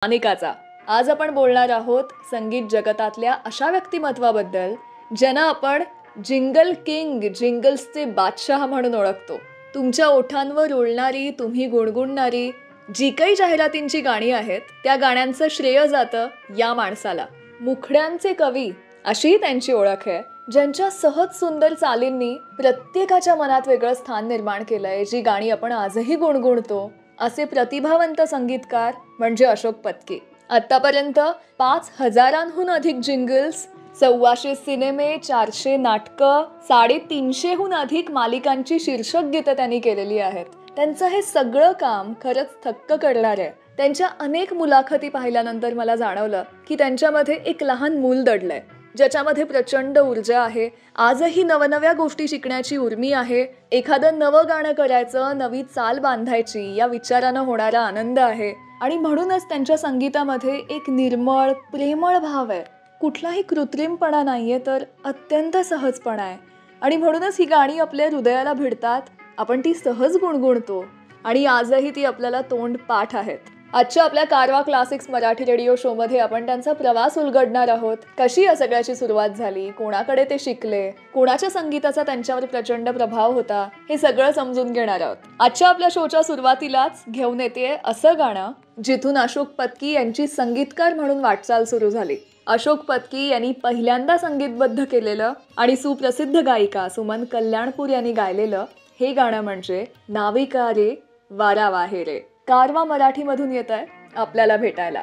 अनिकाचा. आज आपण बोलणार आहोत संगीत जगतातल्या अशा व्यक्तिमत्वाबद्दल ज्यांना आपण जिंगल किंग, जिंगल्सचे बादशाह म्हणून ओळखतो. तुमच्या ओठांवर रुळणारी, तुम्ही गुणगुणणारी जी काही जाहिरातींची गाणी आहेत त्या गाण्यांचं श्रेय जातं या माणसाला. मुखड्यांचे कवी अशी त्यांची ओळख आहे, ज्यांच्या सहज सुंदर चालींनी प्रत्येकाच्या मनात वेगळं स्थान निर्माण केलंय, जी गाणी आपण आजही गुणगुणतो. असे प्रतिभावंत संगीतकार म्हणजे अशोक पत्की. आतापर्यंत 5,000हून अधिक जिंगल्स, 1400 सिनेमे, 400 नाटकं, 350हून अधिक मालिकांची शीर्षक गीतं त्यांनी केलेली आहेत. त्यांचं हे सगळं काम खरंच थक्क करणार आहे. त्यांच्या अनेक मुलाखती पाहिल्यानंतर मला जाणवलं की त्यांच्यामध्ये एक लहान मूल दडलंय, ज्याच्यामध्ये प्रचंड ऊर्जा आहे. आजही नवनव्या गोष्टी शिकण्याची उर्मी आहे. एखादं नवं गाणं करायचं, नवी चाल बांधायची या विचारानं होणारा आनंद आहे. आणि म्हणूनच त्यांच्या संगीतामध्ये एक निर्मळ, प्रेमळ भाव आहे. कुठलाही कृत्रिमपणा नाहीये, तर अत्यंत सहजपणा आहे. आणि म्हणूनच ही गाणी आपल्या हृदयाला भिडतात. आपण ती सहज गुणगुणतो आणि आजही ती आपल्याला तोंड पाठ आहेत. आजच्या आपल्या कारवा क्लासिक्स मराठी रेडिओ शो मध्ये आपण त्यांचा प्रवास उलगडणार आहोत. कशी या सगळ्याची सुरुवात झाली, कोणाकडे ते शिकले, कोणाच्या संगीताचा त्यांच्यावर प्रचंड प्रभाव होता, हे सगळं समजून घेणार आहोत. आजच्या आपल्या शोच्या सुरुवातीलाच घेऊन येते असं गाणं जिथून अशोक पत्की यांची संगीतकार म्हणून वाटचाल सुरू झाली. अशोक पत्की यांनी पहिल्यांदा संगीतबद्ध केलेलं आणि सुप्रसिद्ध गायिका सुमन कल्याणपूर यांनी गायलेलं हे गाणं म्हणजे नाविका रे वारा वाहे रे. कारवा मराठीमधून येत आहे आपल्याला भेटायला.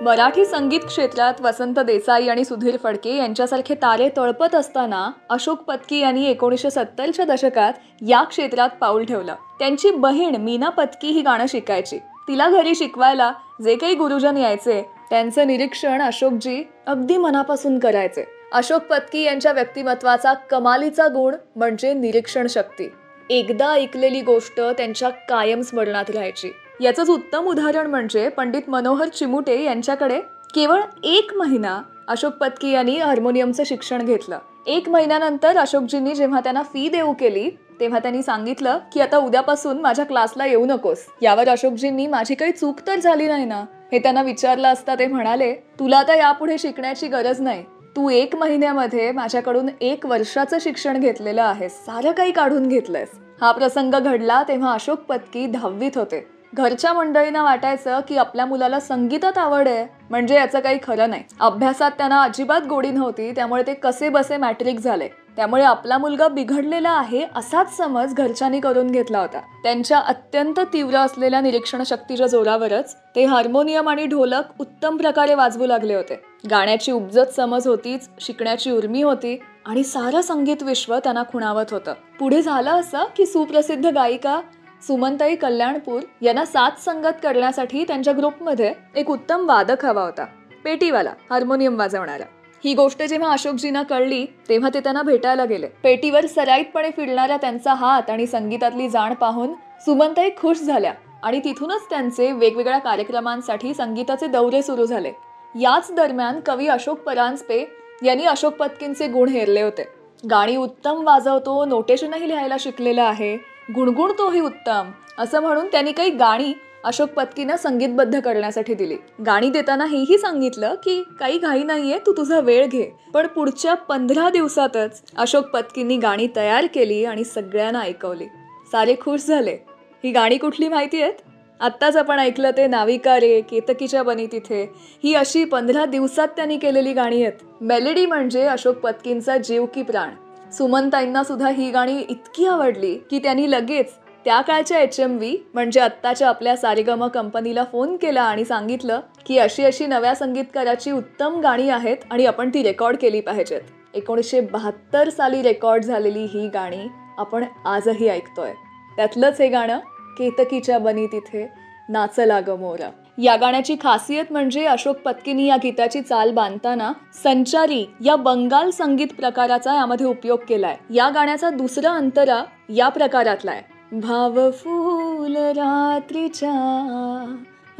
मराठी संगीत क्षेत्रात वसंत देसाई आणि सुधीर फडके यांच्यासारखे तारे तळपत असताना अशोक पत्की यांनी 1970च्या दशकात या क्षेत्रात पाऊल ठेवलं. त्यांची बहीण मीना पत्की ही गाणं शिकायची. तिला घरी शिकवायला जे काही गुरुजन यायचे त्यांचं निरीक्षण अशोकजी अगदी मनापासून करायचे अशोक पत्की यांच्या व्यक्तिमत्वाचा कमालीचा गुण म्हणजे निरीक्षण शक्ती. एकदा ऐकलेली गोष्ट त्यांच्या कायम स्मरणात राहायची. याचंच उत्तम उदाहरण म्हणजे पंडित मनोहर चिमुटे यांच्याकडे केवळ 1 महिना अशोक पत्की यांनी हार्मोनियमचं शिक्षण घेतलं. 1 महिन्यानंतर अशोकजींनी जेव्हा त्यांना फी देऊ केली तेव्हा त्यांनी सांगितलं की आता उद्यापासून माझ्या क्लासला येऊ नकोस. यावर अशोकजींनी माझी काही चूक तर झाली नाही ना हे त्यांना विचारलं असता ते म्हणाले, तुला आता यापुढे शिकण्याची गरज नाही. तू 1 महिन्यामध्ये माझ्याकडून 1 वर्षाचं शिक्षण घेतलेलं आहेस, सारं काही काढून घेतलंयस. हा प्रसंग घडला तेव्हा अशोक पत्की 10वीत होते. घरच्या मंडळींना वाटायचं की आपल्या मुलाला संगीतात आवड आहे म्हणजे याचं काही खरं नाही. अभ्यासात त्यांना अजिबात गोडी नव्हती, त्यामुळे ते कसे बसे मॅट्रिक झाले. त्यामुळे आपला मुलगा बिघडलेला आहे असाच समज घरच्यांनी करून घेतला होता. त्यांच्या अत्यंत तीव्र असलेल्या निरीक्षण शक्तीच्या जोरावरच ते हार्मोनियम आणि ढोलक उत्तम प्रकारे वाजवू लागले होते. गाण्याची उपजत समज होतीच, शिकण्याची उर्मी होती आणि सारं संगीत विश्व त्यांना खुणावत होतं. पुढे झालं असं की सुप्रसिद्ध गायिका सुमनताई कल्याणपूर यांना साथ संगत करण्यासाठी त्यांच्या ग्रुपमध्ये एक उत्तम वादक हवा होता, पेटीवाला, हार्मोनियम वाजवणारा. ही गोष्ट जेव्हा अशोकजींना कळली तेव्हा ते त्यांना भेटायला गेले. पेटीवर सराईतपणे फिरणारा त्यांचा हात आणि संगीतातली जाण पाहून सुमनताई खुश झाल्या आणि तिथूनच त्यांचे वेगवेगळ्या कार्यक्रमांसाठी संगीताचे दौरे सुरू झाले. याच दरम्यान कवी अशोक परांजपे यांनी अशोक पत्कींचे गुण हेरले होते. गाणी उत्तम वाजवतो, नोटेशनही लिहायला शिकलेला आहे, गुणगुणतोही उत्तम, असं म्हणून त्यांनी काही गाणी अशोक पत्कींना संगीतबद्ध करण्यासाठी दिली. गाणी देताना हेही सांगितलं की काही घाई नाहीये, तू तुझा वेळ घे. पण पुढच्या 15 दिवसातच अशोक पत्कींनी गाणी तयार केली आणि सगळ्यांना ऐकवली. सारे खुश झाले. ही गाणी कुठली माहिती आहेत? आत्ताच आपण ऐकलं ते नाविका रे, केतकीच्या बनी तिथे, ही अशी 15 दिवसात त्यांनी केलेली गाणी आहेत. मेलेडी म्हणजे अशोक पत्कींचा जीव की प्राण. सुमनताईंना सुद्धा ही गाणी इतकी आवडली की त्यांनी लगेच त्या काळच्या HMV म्हणजे आत्ताच्या आपल्या सारेगम कंपनीला फोन केला आणि सांगितलं की अशी अशी नव्या संगीतकाराची उत्तम गाणी आहेत आणि आपण ती रेकॉर्ड केली पाहिजेत. 1972 साली रेकॉर्ड झालेली ही गाणी आपण आजही ऐकतोय. त्यातलंच हे गाणं, केतकीच्या बनी तिथे नाचला ग मोरा. या गाण्याची खासियत म्हणजे अशोक पत्कींनी या गीताची चाल बांधताना संचारी या बंगाल संगीत प्रकाराचा यामध्ये उपयोग केलाय. या गाण्याचा दुसरा अंतरा या प्रकारातला आहे. भाव फूल रात्रीच्या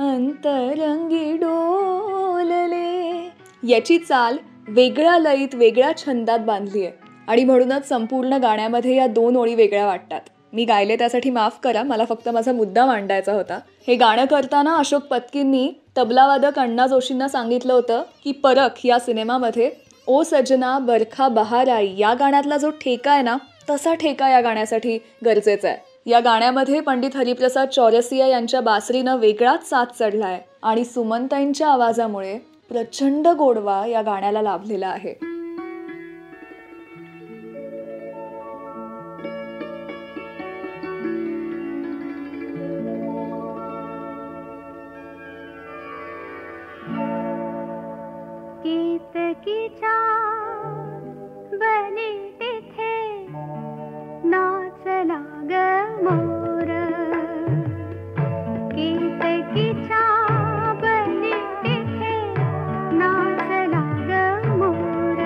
अंतरंगी डोलले, याची चाल वेगळ्या लयीत वेगळ्या छंदात बांधली आहे आणि म्हणूनच संपूर्ण गाण्यामध्ये या 2 ओळी वेगळ्या वाटतात. मी गायले त्यासाठी माफ करा, मला फक्त माझा मुद्दा मांडायचा होता. हे गाणं करताना अशोक पत्कींनी तबलावादक अण्णा जोशींना सांगितलं होतं की परख या सिनेमामध्ये ओ सजना बरखा बहार आई या गाण्यातला जो ठेका आहे ना, तसा ठेका या गाण्यासाठी गरजेचा आहे. या गाण्यामध्ये पंडित हरिप्रसाद चौरसिया यांच्या बासरीनं वेगळाच साथ चढलाय आणि सुमनताईंच्या आवाजामुळे प्रचंड गोडवा या गाण्याला लाभलेला आहे. केतकीच्या बनी तिथे नाचला ग मोर, केतकीच्या बनी तिथे नाचला ग मोर.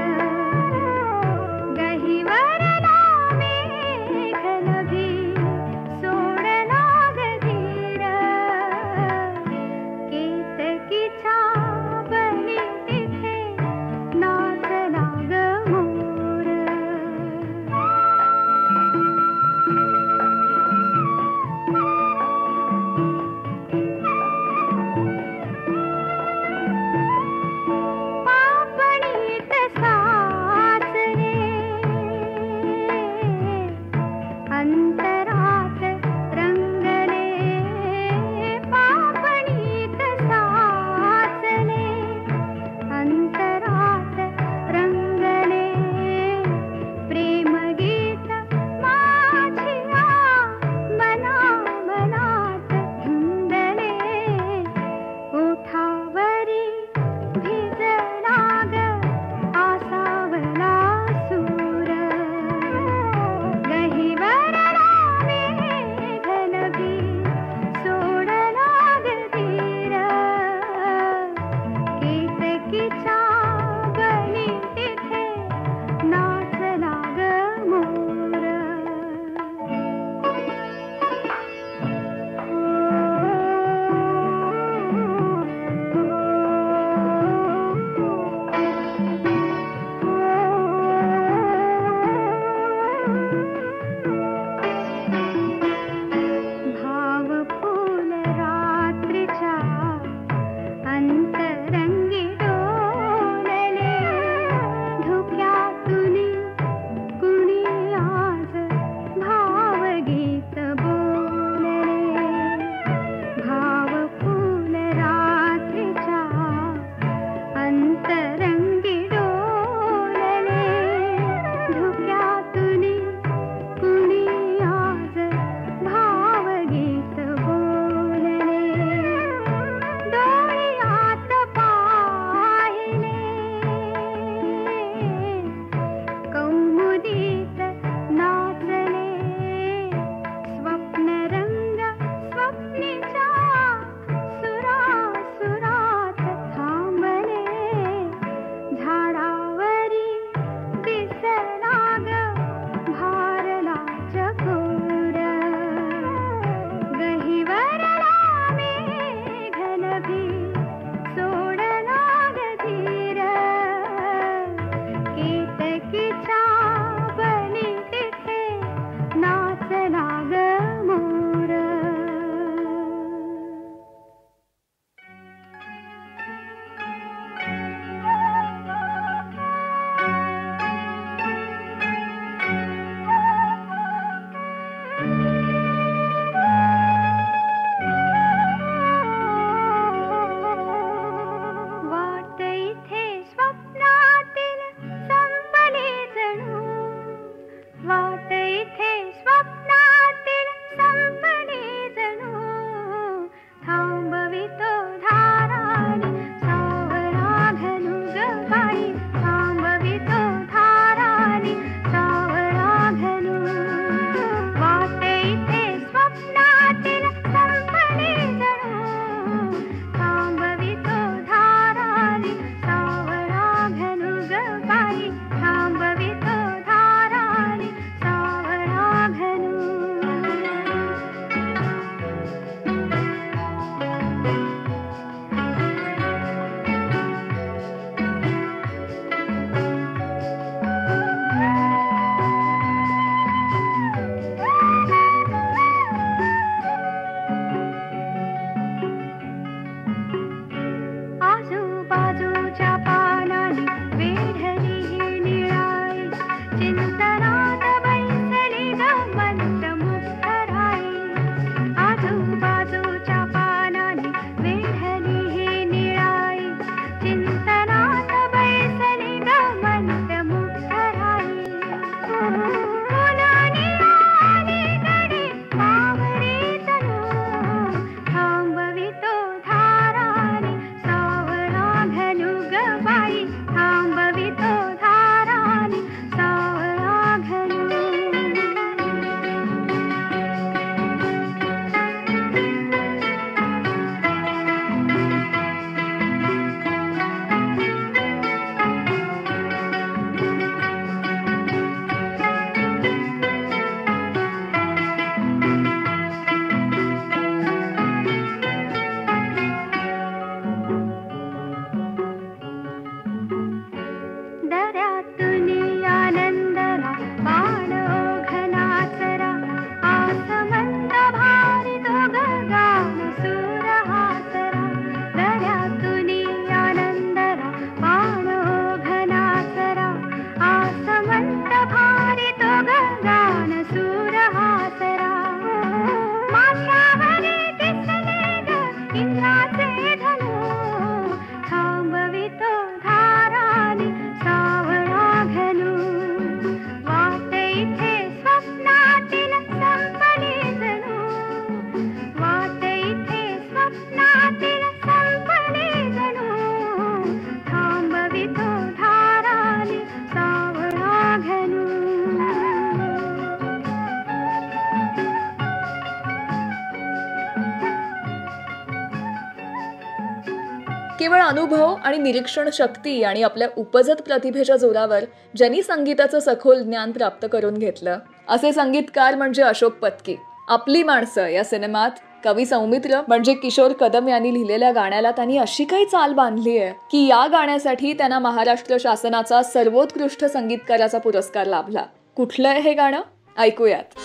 केवळ अनुभव आणि निरीक्षण शक्ती आणि आपल्या उपजत प्रतिभेच्या जोरावर ज्यांनी संगीताचं सखोल ज्ञान प्राप्त करून घेतलं असे संगीतकार म्हणजे अशोक पत्की. आपली माणसं या सिनेमात कवी सौमित्र म्हणजे किशोर कदम यांनी लिहिलेल्या गाण्याला त्यांनी अशी काही चाल बांधली आहे की या गाण्यासाठी त्यांना महाराष्ट्र शासनाचा सर्वोत्कृष्ट संगीतकाराचा पुरस्कार लाभला. कुठलं आहे हे गाणं ऐकूयात.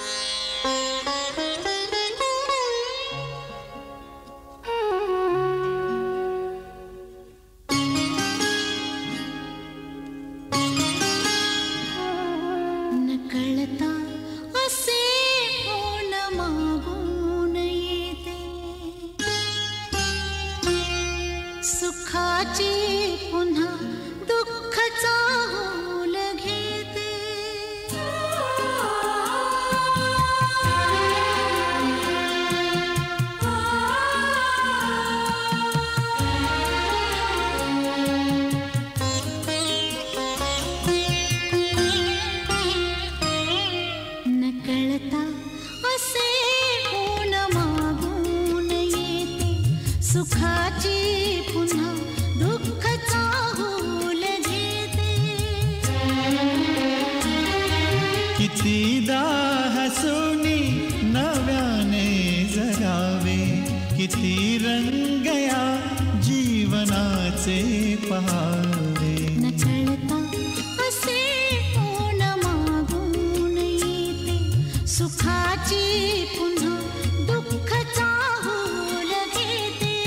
सुखाची पुन्हा दुःखाचा होल घेते. नकळता असे ऊन मागून येते. सुखाची पुन्हा दुःखाचा होल घेते. कितीदा हसुनी नव्याने जगावे. किती रंग या जीवनाचे पहावे. नकळता असे ऊन मागून येते. सुखाची पुन्हा दुःखाचा होल घेते.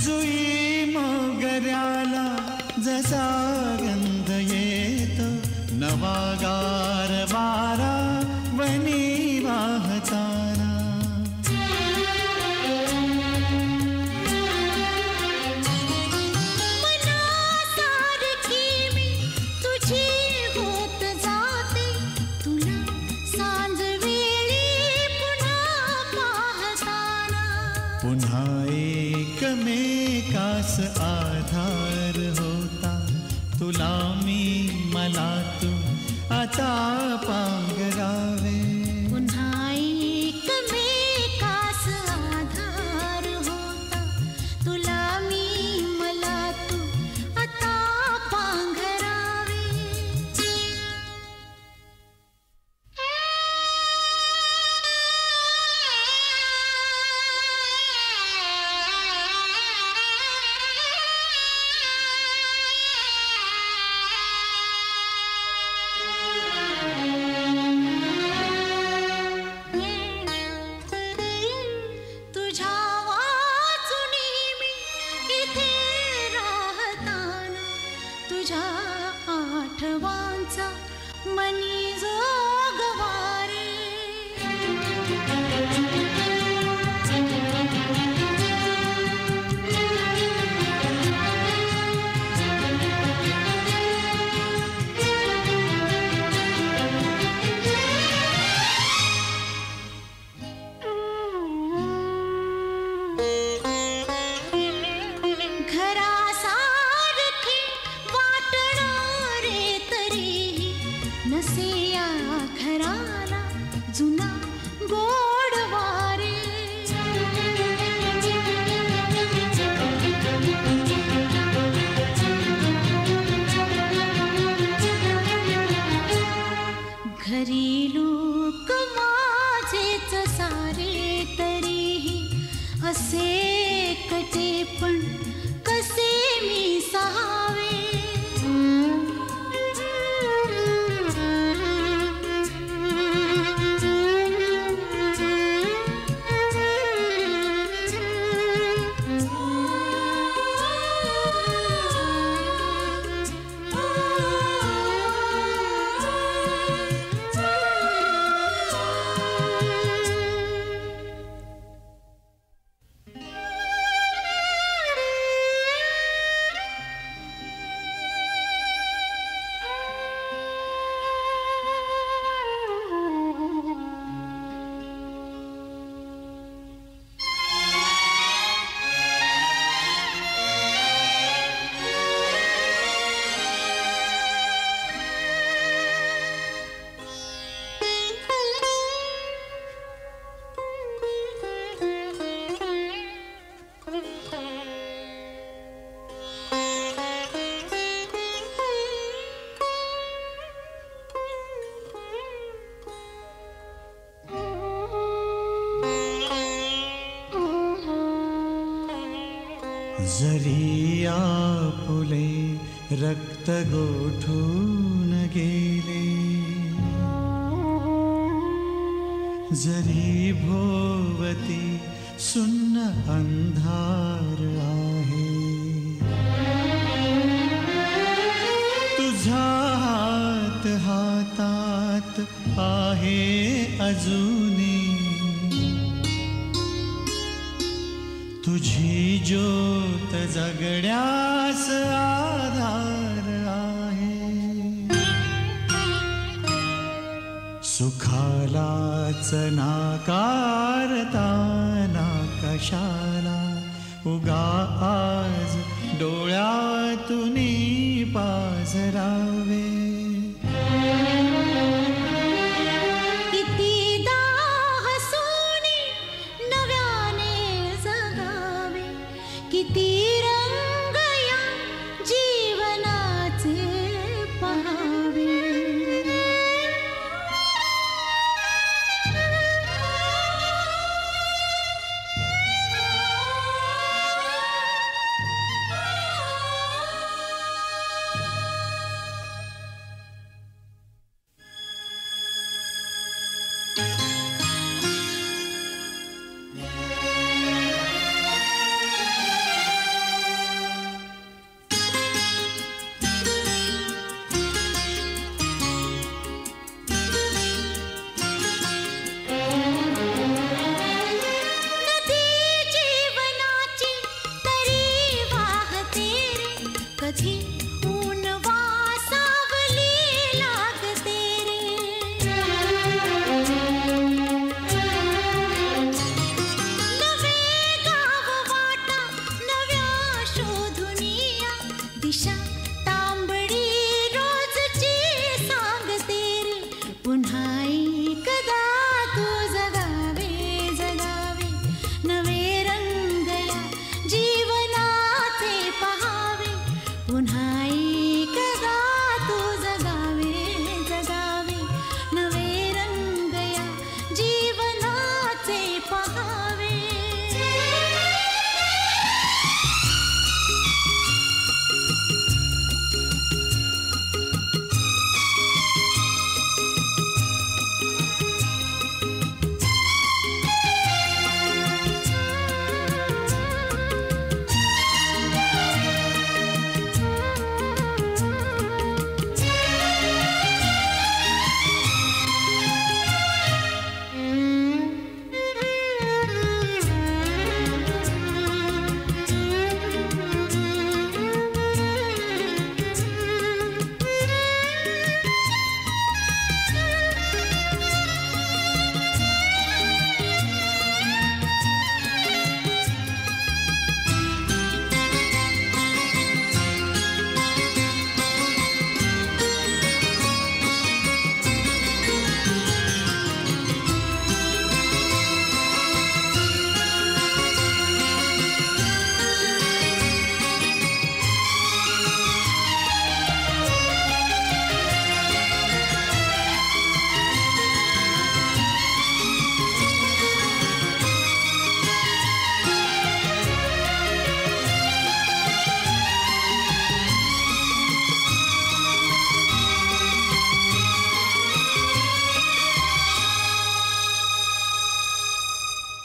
जुई मोगऱ्याला जसा गंध येतो. नवा गार वारा वनी वाहताना. मनासारखी मी तुझी होत जाते. तुला सांज वेळी पुन्हा पाहताना. पुन्हा एकमेकास आधार होता. तुला मी मला तू आता पांघरावे. पुन्हा एकमेकास आधार होता. तुला मी मला तू आता पांघरावे. तुझ्या वाचुनी मी इथे राहताना. तुझ्या आठवांचा मनी जोगवारे. घरासारखी वाटणारे तरीही नसे या घराला जुना गोडवारे. घरी लोक माझेच सारे तरीही असे कटे पण कसे मी सहावे. जरी आपुले रक्त गोठून गेले, जरी भोवती सुन्न अंधार आहे, तुझा हात हातात आहे अजूनी, तुझी ज्योत जगण्यास आधार आहे. सुखालाच नाकारता कशाला उगा आज डोळ्यातून पाझरावे. कितीदा हसूनी नव्याने जगावे, किती रंग या जीवनाचे पहावे.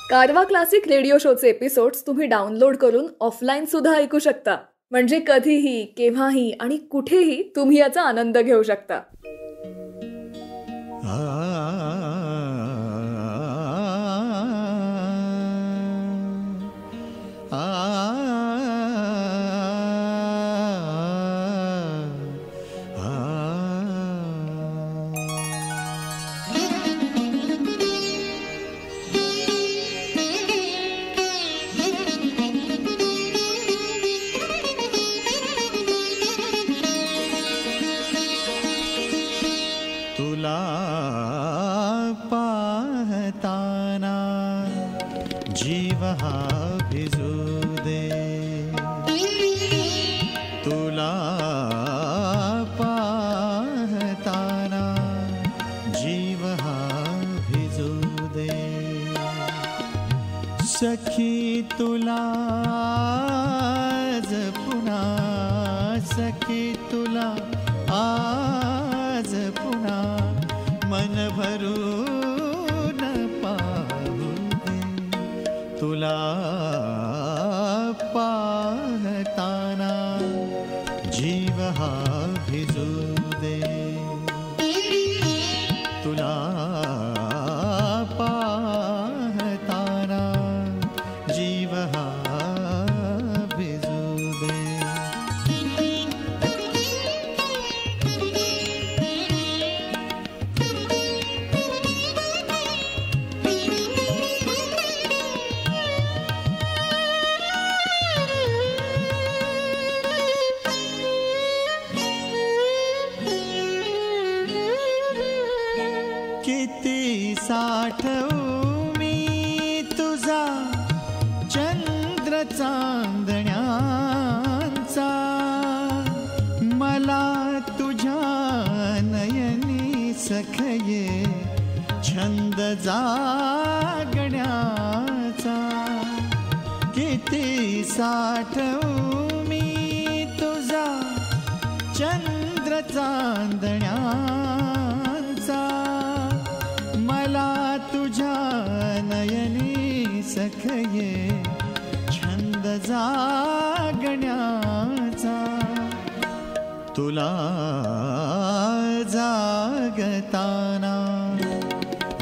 कारवा क्लासिक रेडिओ शोचे एपिसोड्स तुम्ही डाउनलोड करून ऑफलाईन सुद्धा ऐकू शकता. म्हणजे कधीही, केव्हाही आणि कुठेही तुम्ही याचा आनंद घेऊ शकता. जीव हा भिजू दे, तुला पाहताना जीव हा भिजू दे. सखी तुला आज पुन्हा सखी तुला आज पुन्हा मन भरून पाहू दे तुला पाहताना जीव हा भिजू दे तुला पाहताना जीव हा भिजू दे किती साठवू मी तुझा चंद्र चांदण्यांचा मला तुझ्या नयनी सखये छंद जागण्याचा किती साठवू मी तुझा चंद्र चांदण्यांचा मला तुझ्या नयनी सखये छंद जागण्याचा तुला जागताना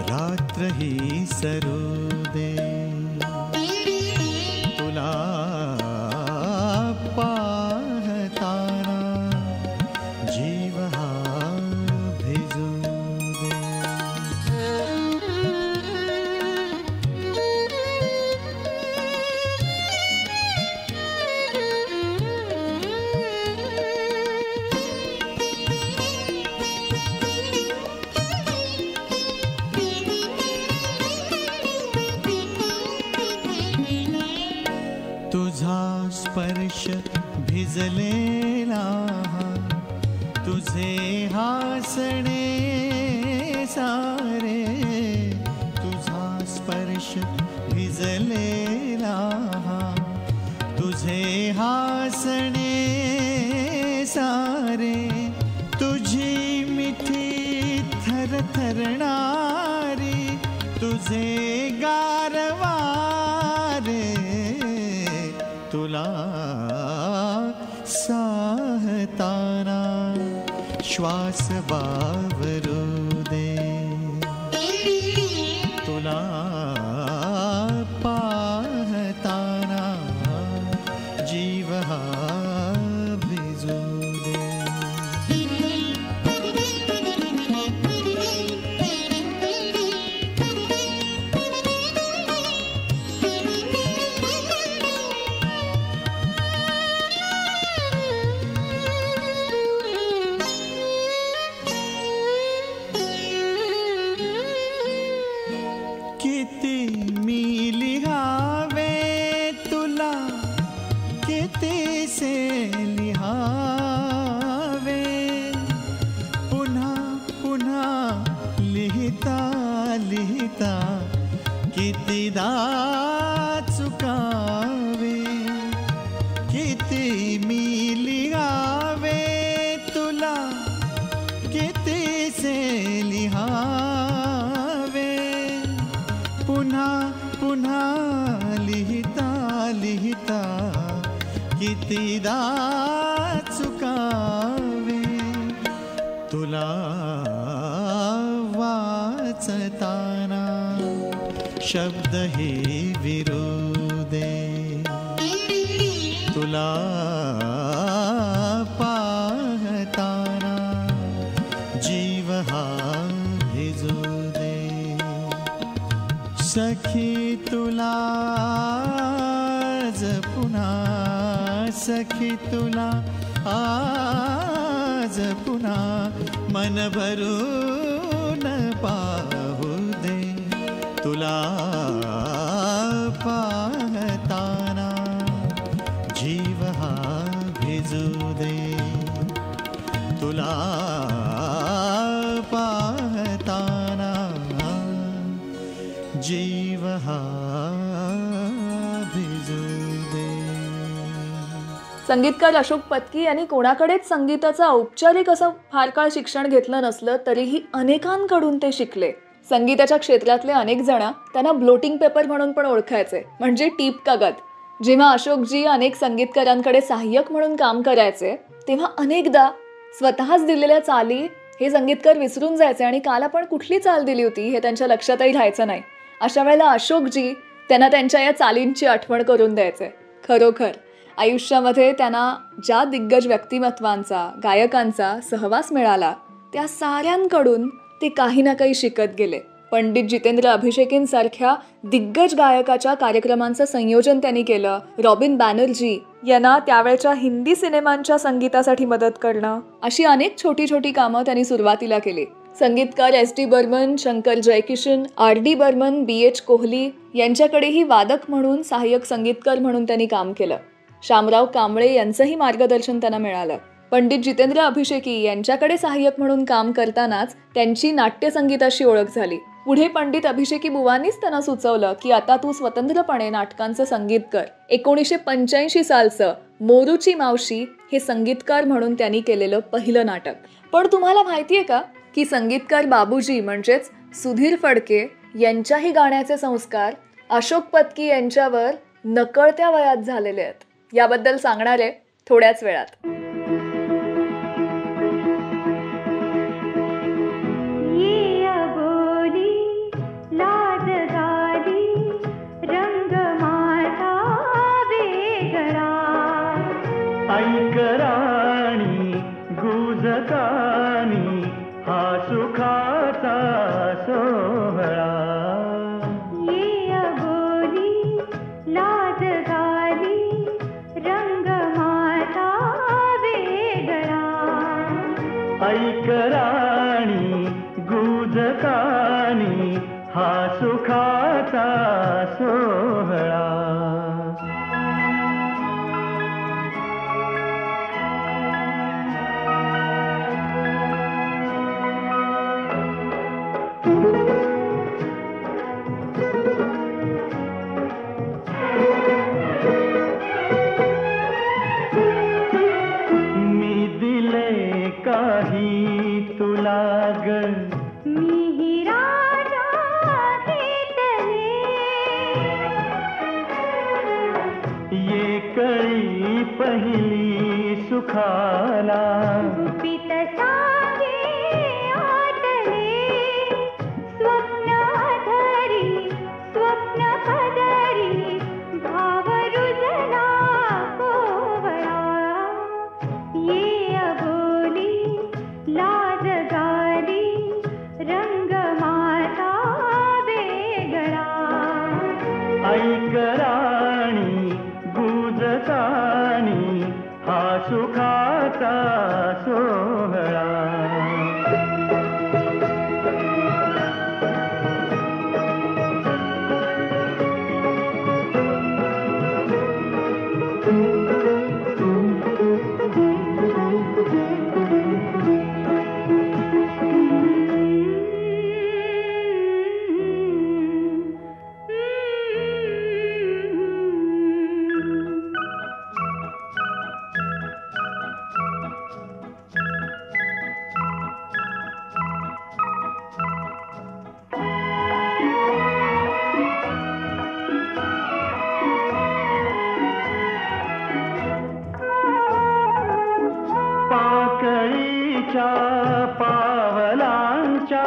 रात्र ही सरू दे तुला पाहताना जीव हा भिजू दे तुझा स्पर्श भिजलेला तुझे हासणे सारे तुझा स्पर्श भिजलेला तुझे हासणे सारे तुझी मिठी थरथरणारी तुझे गारवारे तुला साहताना श्वास बावरू दे तुला पाहताना जीव हा भिजू दे किती मी लिहावे तुला कितीसे लिहावे पुन्हा पुन्हा लिहिता लिहिता कितीदा चुकावे किती मी लिहावे तुला कितीसे लिहावे पुन्हा पुन्हा लिहिता लिहिता कितीदा चुकावे तुला वाचताना शब्द हे विरोधे तुला पाहताना जीव हा भिजू दे सखी तुला आज पुन्हा सखी तुला आज पुन्हा मन भरून पाहू दे तुला पाहताना जीव हा भिजू दे तुला पाहताना जीव हा भिजू दे संगीतकार अशोक पत्की यांनी कोणाकडेच संगीताचं औपचारिक असं फार काळ शिक्षण घेतलं नसलं तरीही अनेकांकडून ते शिकले. संगीताच्या क्षेत्रातले अनेक जण त्यांना ब्लोटिंग पेपर म्हणून पण ओळखायचे, म्हणजे टीप कागद. जेव्हा अशोकजी अनेक संगीतकारांकडे सहाय्यक म्हणून काम करायचे तेव्हा अनेकदा स्वतःच दिलेल्या चाली हे संगीतकार विसरून जायचे आणि काल आपण कुठली चाल दिली होती हे त्यांच्या लक्षातही राहायचं नाही. अशा वेळेला अशोकजी त्यांना त्यांच्या या चालींची आठवण करून द्यायचे. खरोखर आयुष्यामध्ये त्यांना ज्या दिग्गज व्यक्तिमत्वांचा, गायकांचा सहवास मिळाला त्या साऱ्यांकडून ते काही ना काही शिकत गेले. पंडित जितेंद्र अभिषेकींसारख्या दिग्गज गायकाच्या कार्यक्रमांचं संयोजन त्यांनी केलं. रॉबिन बॅनर्जी यांना त्यावेळच्या हिंदी सिनेमांच्या संगीतासाठी मदत करणं, अशी अनेक छोटी छोटी कामं त्यांनी सुरुवातीला केली. संगीतकार S.D. Burman, Shankar Jaikishan, R.D. Burman, B.H. Kohli यांच्याकडेही वादक म्हणून, सहाय्यक संगीतकार म्हणून त्यांनी काम केलं. शामराव कांबळे यांचंही मार्गदर्शन त्यांना मिळालं. पंडित जितेंद्र अभिषेकी यांच्याकडे सहाय्यक म्हणून काम करतानाच त्यांची नाट्यसंगीताशी ओळख झाली. पुढे पंडित अभिषेकी बुवांनीच त्यांना सुचवलं की आता तू स्वतंत्रपणे नाटकांचं संगीत कर. 1985 सालचं मोरूची मावशी हे संगीतकार म्हणून त्यांनी केलेलं पहिलं नाटक. पण तुम्हाला माहितीये का की संगीतकार बाबूजी म्हणजेच सुधीर फडके यांच्याही गाण्याचे संस्कार अशोक पत्की यांच्यावर नकळत्या वयात झालेले आहेत. याबद्दल सांगणार आहे थोड्याच वेळात. ये अबोली लाज गाली रंग माझा वेगळा. ऐक राणी गुजकानी हा सुखाचा सोहळा. ये अबोली लाज गाली रंग माझा वेगळा. ऐक राणी गुजकानी हा सुखाचा सोहळा. मी दिले काही तुला ग, मी राजा घेतले. ये कळी पहिली सुखाला. गुपित सांगे आटले स्वप्न धरी स्वप्न पदरी भाव रुजला कोवळा. ये अबोली लाज गाली रंग माझा वेगळा. ऐक राणी गुजकानी हा सुखाचा सोहळा. पाकळीच्या पावलांच्या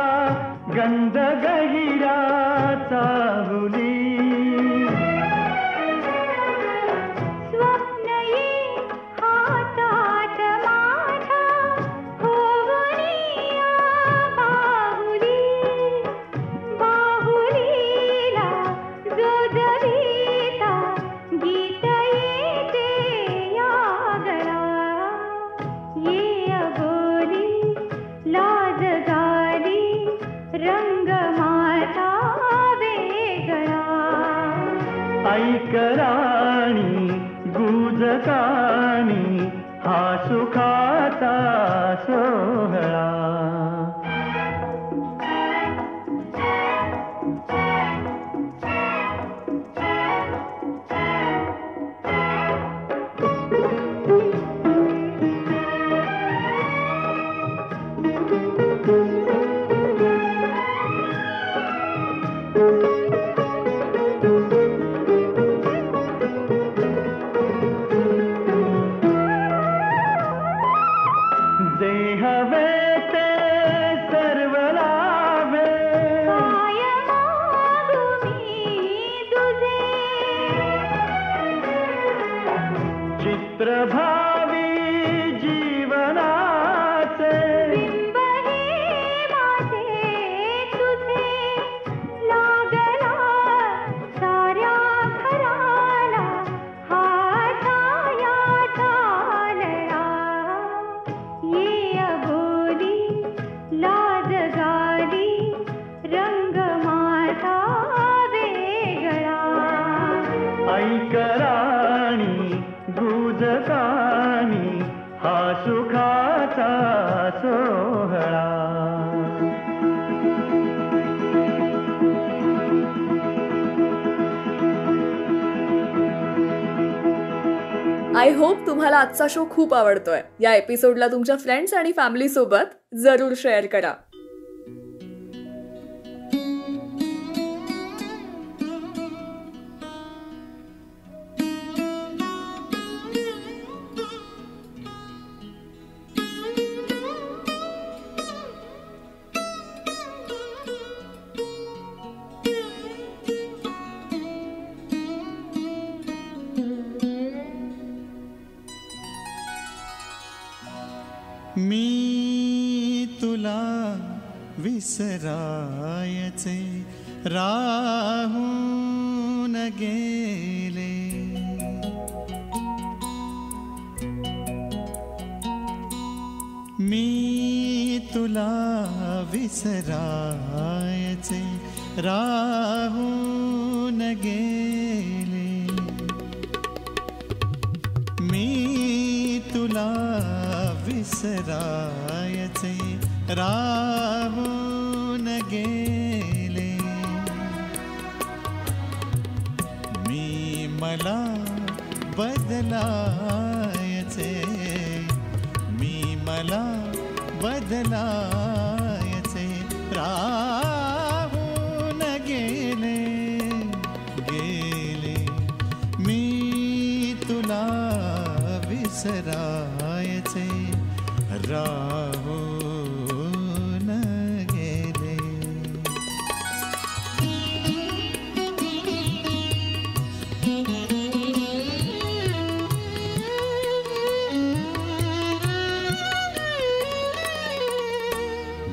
गंध गहिराचा हुली. स्वप्न ये हातात माझ्या होवनिया बाहुली. बाहुलीला जोजविता गीत येते या गळा. ये अबोली लाज गाली रंग माझा वेगळा. ऐक राणी गुजकानी हा सुखाचा सोहळा. भावी जीवनाचे बिंब हे माझे तुझे लागला साऱ्या घराला हा छाया चालला ये अबोली लाज गाली रंग माझा वेगळा ऐक राणी गुजकानी हा सुखाचा सोहळा. आय होप तुम्हाला आजचा शो खूप आवडतोय. या एपिसोडला तुमच्या फ्रेंड्स आणि फॅमिली सोबत जरूर शेअर करा. मी तुला विसरायचे राहून गेले. मी तुला विसरायचे राहून गेले. मी तुला विसरायचे राहून गेले. मी मला बदलायचे, मी मला बदलायचे राहून गेले. गेले मी तुला विसरायचे राहून गेले.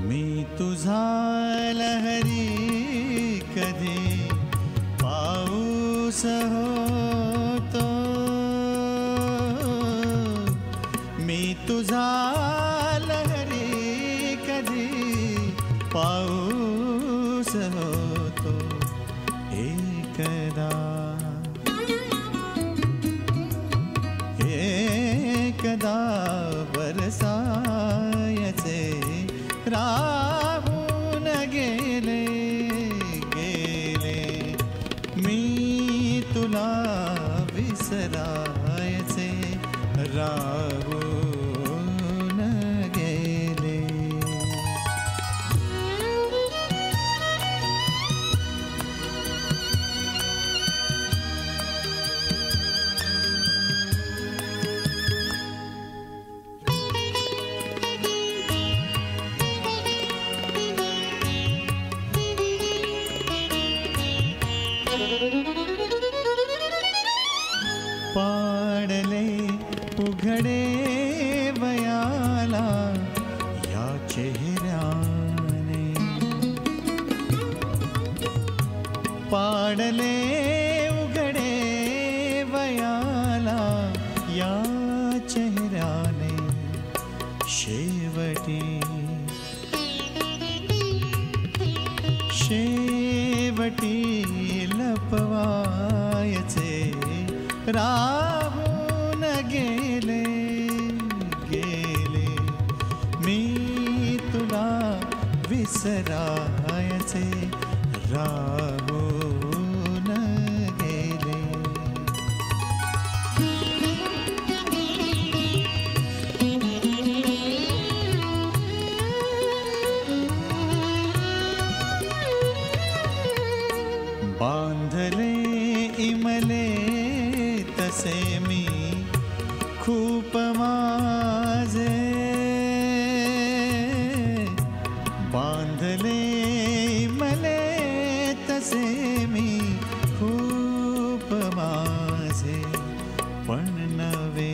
मी तुझा लहरी कधी पाऊस होतो. मी तुझा लहरी कधी पाऊस होतो. एकदा एकदा बरसायचे राहून गेले. गेले मी तुला विसरायचे राहून गेले. पाडले उघडे वयाला या चेहऱ्याने. पाडले उघडे वयाला या चेहऱ्याने. शेवटी शेवटी लपवायचे राहून गेले. गेले मी तुला विसरायचे राहून गेले. बांधले इमले तसे मी खूप माझे. बांधले इमले तसे मी खूप माझे. पण नवे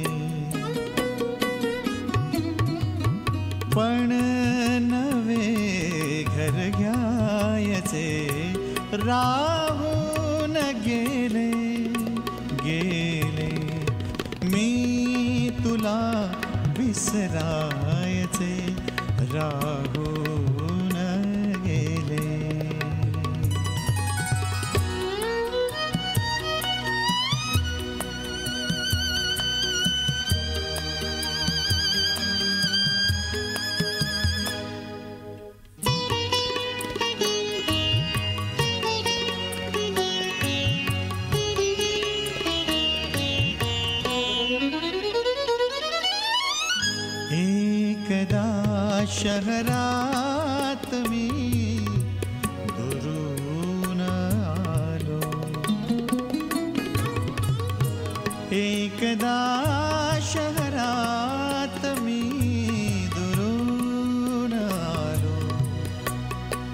राहून गेले गेले मी तुला विसरायचे राहून गेले. एकदा शहरात मी दुरून आलो. एकदा शहरात मी दुरून आलो.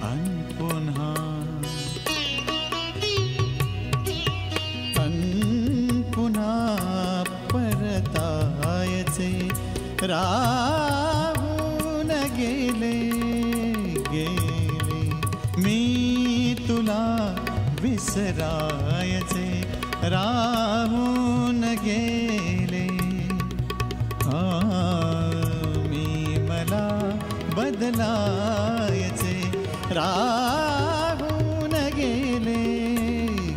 आणि पुन्हा परतायचे राहून गेले गेले मी तुला विसरायचे राहून गेले. मी मला बदलायचे राहून गेले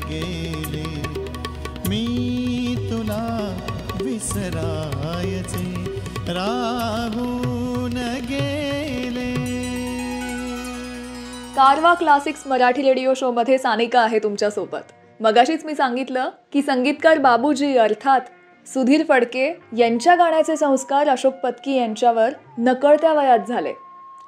गेले मी तुला विसरायचे राहून गेले. कारवा क्लासिक्स मराठी रेडिओ शो मध्ये सानिका आहे तुमच्यासोबत. मगाशीच मी सांगितलं की संगीतकार बाबूजी अर्थात सुधीर फडके यांच्या गाण्याचे संस्कार अशोक पत्की यांच्यावर नकळत्या वयात झाले.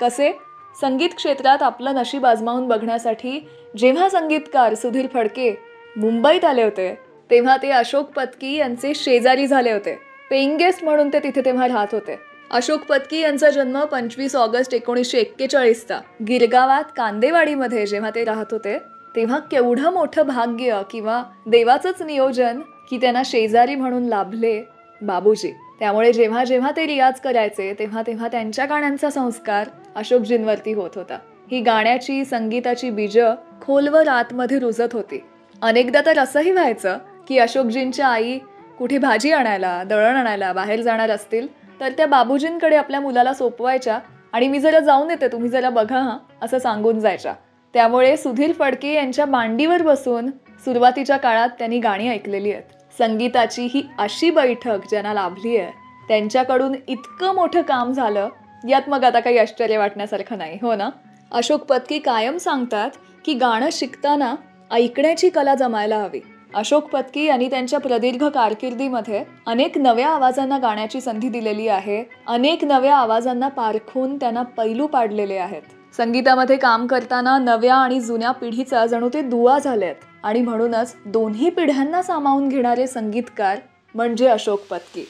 कसे? संगीत क्षेत्रात आपलं नशीब आजमावून बघण्यासाठी जेव्हा संगीतकार सुधीर फडके मुंबईत आले होते तेव्हा ते अशोक पत्की यांचे शेजारी झाले होते. पेइंग गेस्ट म्हणून ते तिथे तेव्हा राहत होते. अशोक पत्की यांचा जन्म 25 ऑगस्ट 1941चा गिरगावात कांदेवाडीमध्ये जेव्हा ते राहत होते तेव्हा केवढं मोठं भाग्य किंवा देवाचंच नियोजन की त्यांना शेजारी म्हणून लाभले बाबूजी. त्यामुळे जेव्हा जेव्हा ते रियाज करायचे तेव्हा तेव्हा त्यांच्या गाण्यांचा संस्कार अशोकजींवरती होत होता. ही गाण्याची संगीताची बीजं खोलवर आतमध्ये रुजत होती. अनेकदा तर असंही व्हायचं की अशोकजींच्या आई कुठे भाजी आणायला दळण आणायला बाहेर जाणार असतील तर त्या बाबूजींकडे आपल्या मुलाला सोपवायच्या आणि मी जरा जाऊन येते तुम्ही जरा बघा हां असं सांगून जायच्या. त्यामुळे सुधीर फडके यांच्या मांडीवर बसून सुरुवातीच्या काळात त्यांनी गाणी ऐकलेली आहेत. संगीताची ही अशी बैठक ज्यांना लाभली आहे त्यांच्याकडून इतकं मोठं काम झालं यात मग आता काही आश्चर्य वाटण्यासारखं नाही, हो ना? अशोक पत्की कायम सांगतात की गाणं शिकताना ऐकण्याची कला जमायला हवी. अशोक पत्की यांनी त्यांच्या प्रदीर्घ कारकिर्दीमध्ये अनेक नव्या आवाजांना गाण्याची संधी दिलेली आहे. अनेक नव्या आवाजांना पारखून त्यांना पैलू पाडलेले आहेत. संगीतामध्ये काम करताना नव्या आणि जुन्या पिढीचा जणू ते दुवा झालेत आणि म्हणूनच दोन्ही पिढ्यांना सामावून घेणारे संगीतकार म्हणजे अशोक पत्की.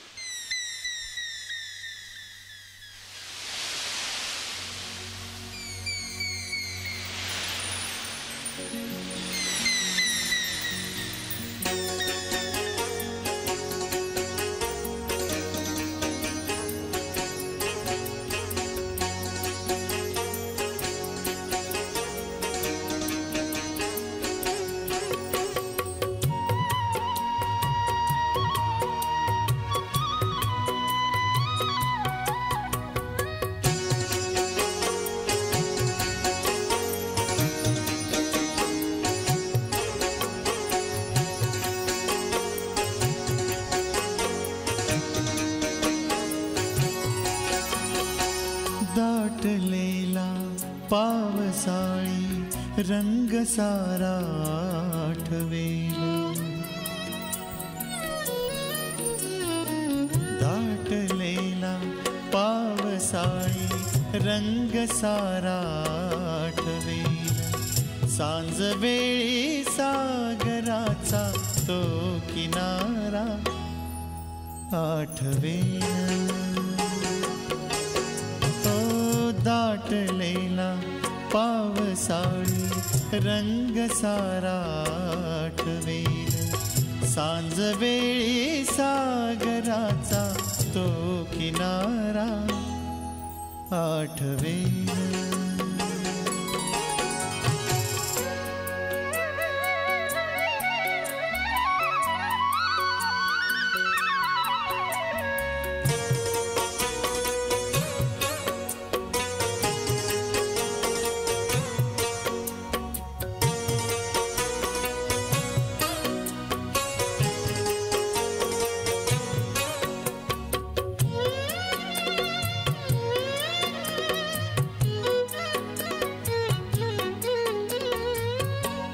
दाटलेला पावसाळी रंग सारा आठवेला. दाटलेला पावसाळी रंग सारा आठवेला. सांज वेळी सागराचा तो किनारा आठवेला. दाटलेला पावसाळी रंग सारा आठवेला. सांज वेळी सागराचा तो किनारा आठवेला.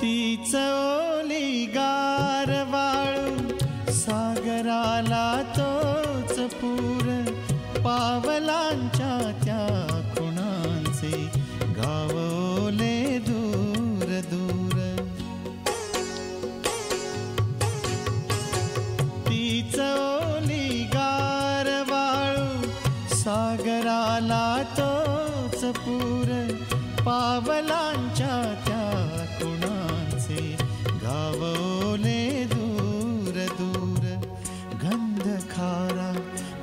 तीच ओली गार वाळू सागराला तोच पूर पावलांच्या त्या खुणांचे गावले दूर दूर तीच ओली गार वाळू सागराला तोच पूर पावलांच्या त्या गावले दूर दूर गंध खारा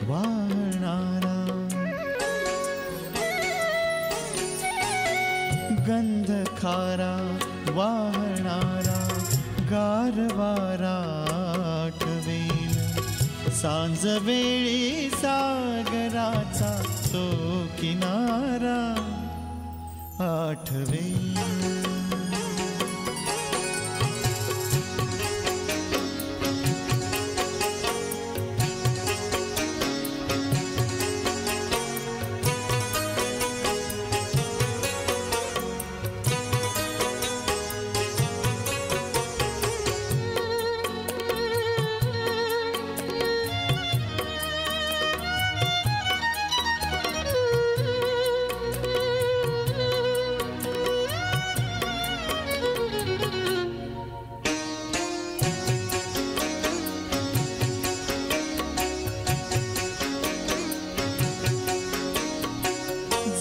वाहणारा गंध खारा वाहणारा गारवारा आठवेल सांज वेळी सागराचा तो किनारा आठवेल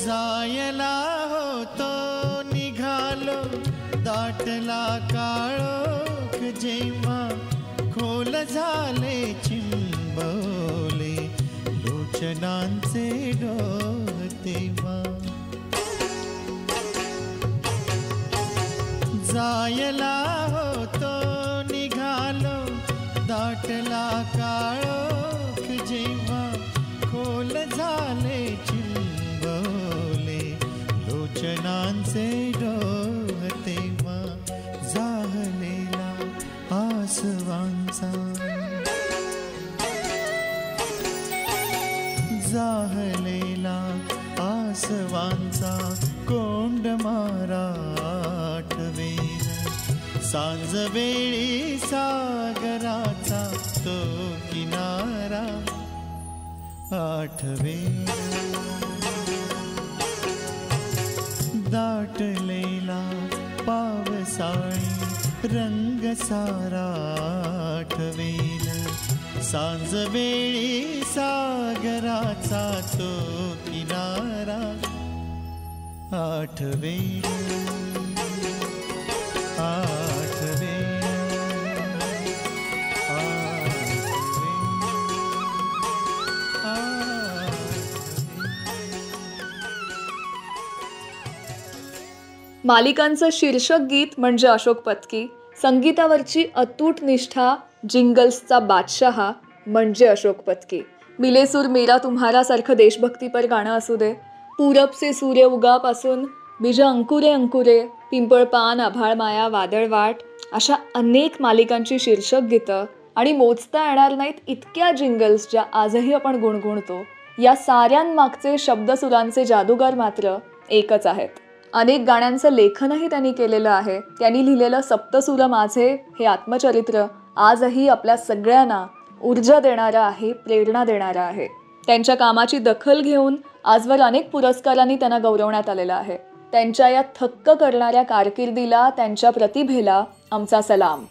जायला होतो निघालो दाटला काळोख जेव्हा खोल झाले चिंबवले लोचनांचे डोह तेव्हा जायला होतो निघालो दाटला काळोख जेव्हा खोल झाले लोचनांचे डोह तेव्हा जाहलेला आसवांचा जाहलेला आसवांचा कोंड मारा आठवेल सांज वेळी सागराचा तो किनारा आठवेल दाटलेला पावसाळी रंग सारा आठवेल सांज वेळी सागराचा तो किनारा आठवेल आठवेल मालिकांचं शीर्षक गीत म्हणजे अशोक पत्की, संगीतावरची अतूट निष्ठा, जिंगल्सचा बादशहा म्हणजे अशोक पत्की. मिले सूर मेरा तुम्हारा सारखं देशभक्तीपर गाणं असू दे, पूरब से सूर्य उगापासून बीज अंकुरे अंकुरे, पिंपळ पान, आभाळ माया, वादळ वाट अशा अनेक मालिकांची शीर्षक गीतं आणि मोजता येणार नाहीत इतक्या जिंगल्स ज्या आजही आपण गुणगुणतो, या साऱ्यांमागचे शब्दसुरांचे जादूगार मात्र एकच आहेत. अनेक गाण्यांचं लेखनही त्यांनी केलेलं आहे. त्यांनी लिहिलेलं सप्तसूर माझे हे आत्मचरित्र आजही आपल्या सगळ्यांना ऊर्जा देणारं आहे, प्रेरणा देणारं आहे. त्यांच्या कामाची दखल घेऊन आजवर अनेक पुरस्कारांनी त्यांना गौरवण्यात आलेलं आहे. त्यांच्या या थक्क करणाऱ्या कारकिर्दीला, त्यांच्या प्रतिभेला आमचा सलाम.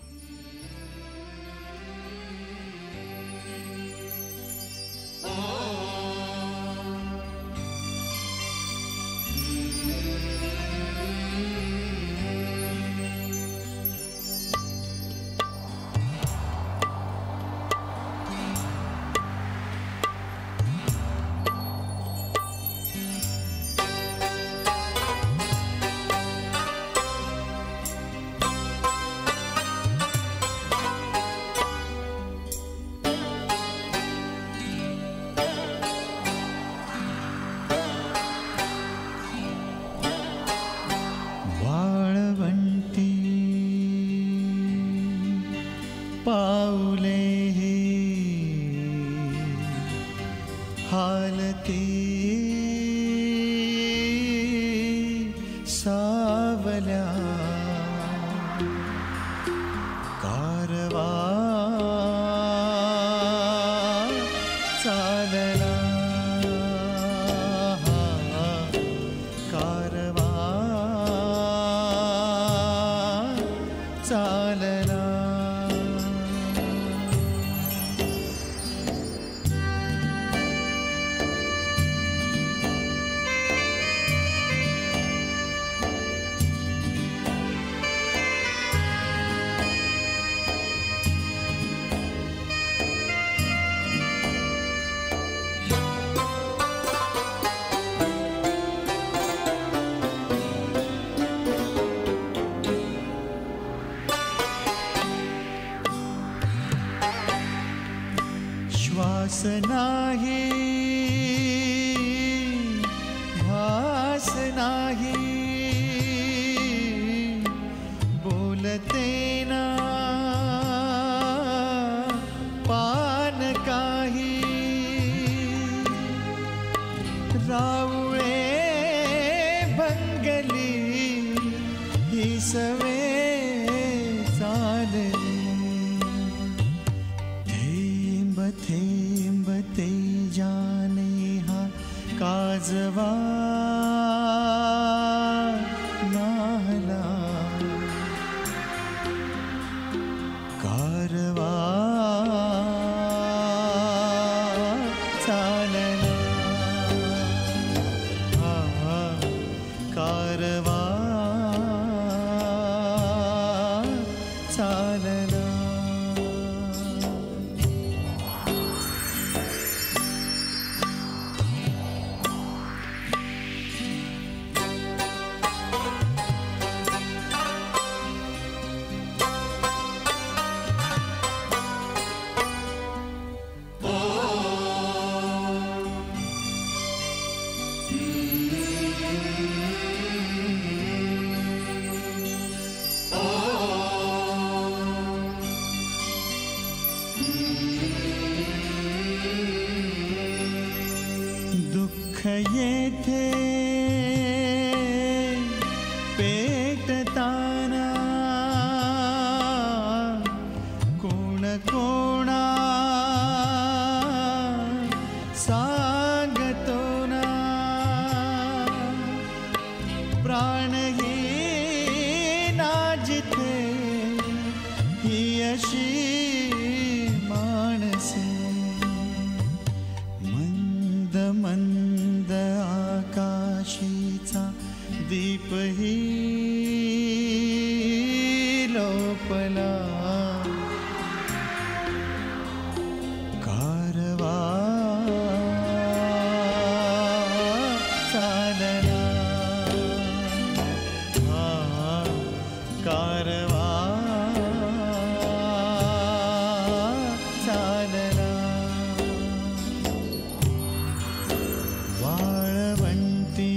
पाऊले हे हालते सावल्या कारवा चालला कारवा चालला श्वास नाही भास नाही बोलते ना पान काही रावळे भंगली ही सवे चालली थेंब थेंब ते जाने हा काजवा नाहला कारवा चालला कारवा चालला दुःख येथे पेटताना कोण कोणा सांगतो ना प्राणही ना जिथे ही अशी माणसे मंद मंद आकाशीचा दीपही लोपला कारवा चालला कारवा चालला वाळवंटी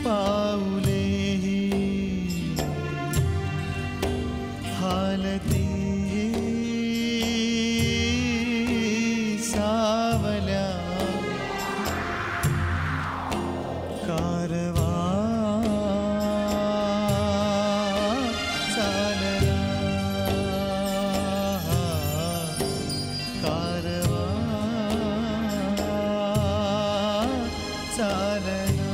पाऊले हालती सावल्या कारवा चालला कारवा चालला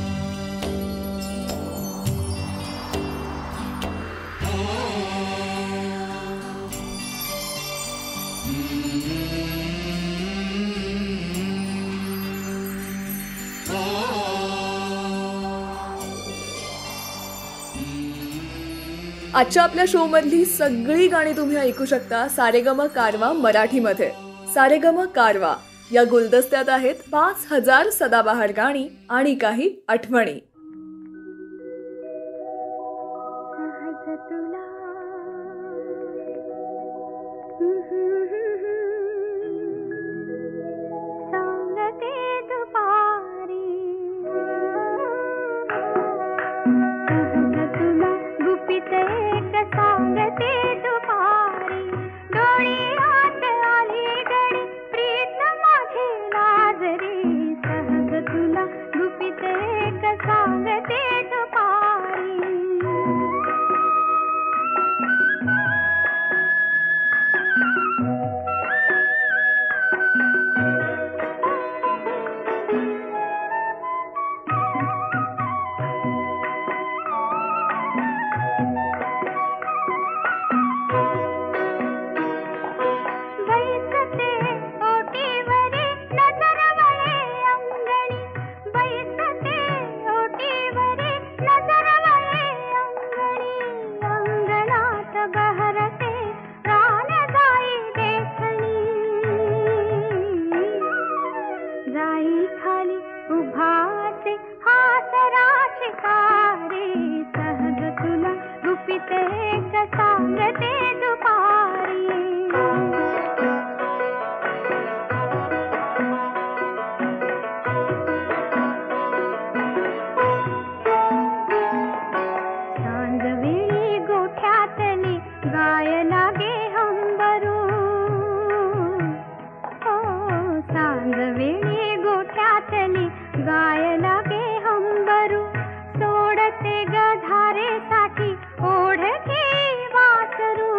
आजच्या आपल्या शो मधली सगळी गाणी तुम्ही ऐकू शकता सारेगम कारवा मराठीमध्ये. सारेगम कारवा या गुलदस्त्यात आहेत 5000 सदाबहार गाणी आणि काही आठवणी. सहज तुला सांगते दुपारी सहज तुला गुपित एक सांगते सांगते दुपारी. सांजवेळी गोठ्यातली गाय लागे हंबरू. हो, सांजवेळी गोठ्यातली गाय लागे हंबरू. सोडते गधारेसाठी ओढते वासरू.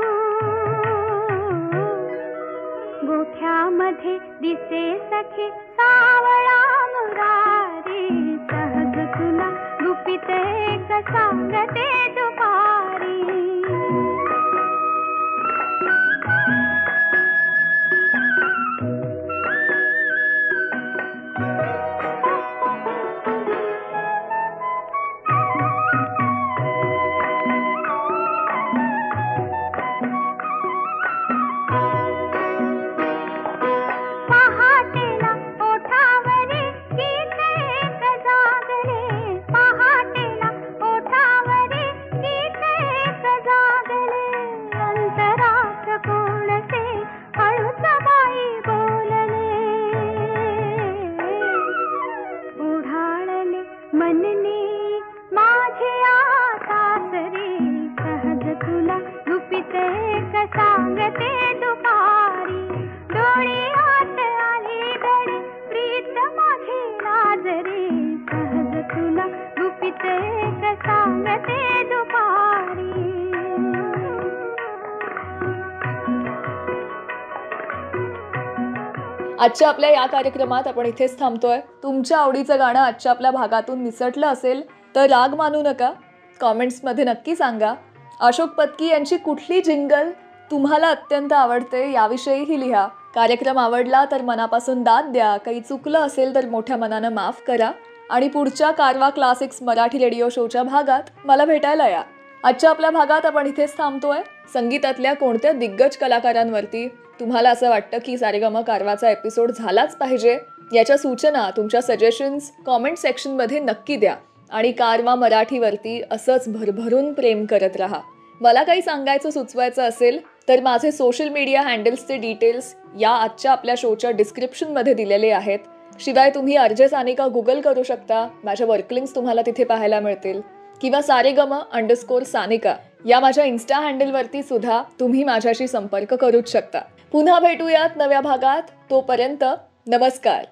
गोठ्यामध्ये दिसे सखे सावळा मुरारी. सहज तुला गुपित एक सांगते दुपारी. पहाटेला ओठावरी गीत एक जागले. पहाटेला ओठावरी गीत एक जागले. अंतरात कोणते हळूच बाई बोलले. ओढाळले मनने माझे सासरे. सहज तुला गुपित एक सांगते दुपारी. डोळे आत आली गडे प्रीत माझे लाजरे. सहज तुला गुपित एक सांगते दुपारी. आजच्या आपल्या या कार्यक्रमात आपण इथेच थांबतोय. तुमच्या आवडीचं गाणं आजच्या आपल्या भागातून निसटलं असेल तर राग मानू नका. कॉमेंट्समध्ये नक्की सांगा. अशोक पत्की यांची कुठली जिंगल तुम्हाला अत्यंत आवडते याविषयीही लिहा. कार्यक्रम आवडला तर मनापासून दाद द्या. काही चुकलं असेल तर मोठ्या मनानं माफ करा. आणि पुढच्या कारवा क्लासिक्स मराठी रेडिओ शोच्या भागात मला भेटायला या. आजच्या आपल्या भागात आपण इथेच थांबतोय. संगीतातल्या कोणत्या दिग्गज कलाकारांवरती तुम्हाला असं वाटतं की सारेगम कारवाचा एपिसोड झालाच पाहिजे याच्या सूचना, तुमच्या सजेशन्स कॉमेंट सेक्शनमध्ये नक्की द्या. आणि कारवा मराठीवरती असंच भरभरून प्रेम करत राहा. मला काही सांगायचं सुचवायचं असेल तर माझे सोशल मीडिया हँडल्सचे डिटेल्स या आजच्या आपल्या शोच्या डिस्क्रिप्शनमध्ये दिलेले आहेत. शिवाय तुम्ही आरजे सानिका गुगल करू शकता. माझ्या वर्कलिंग्स तुम्हाला तिथे पाहायला मिळतील. किंवा सारेगम_सानिका या माझ्या इन्स्टा हँडलवरती सुद्धा तुम्ही माझ्याशी संपर्क करूच शकता. पुन्हा भेटूयात नव्या भागात. तोपर्यंत नमस्कार.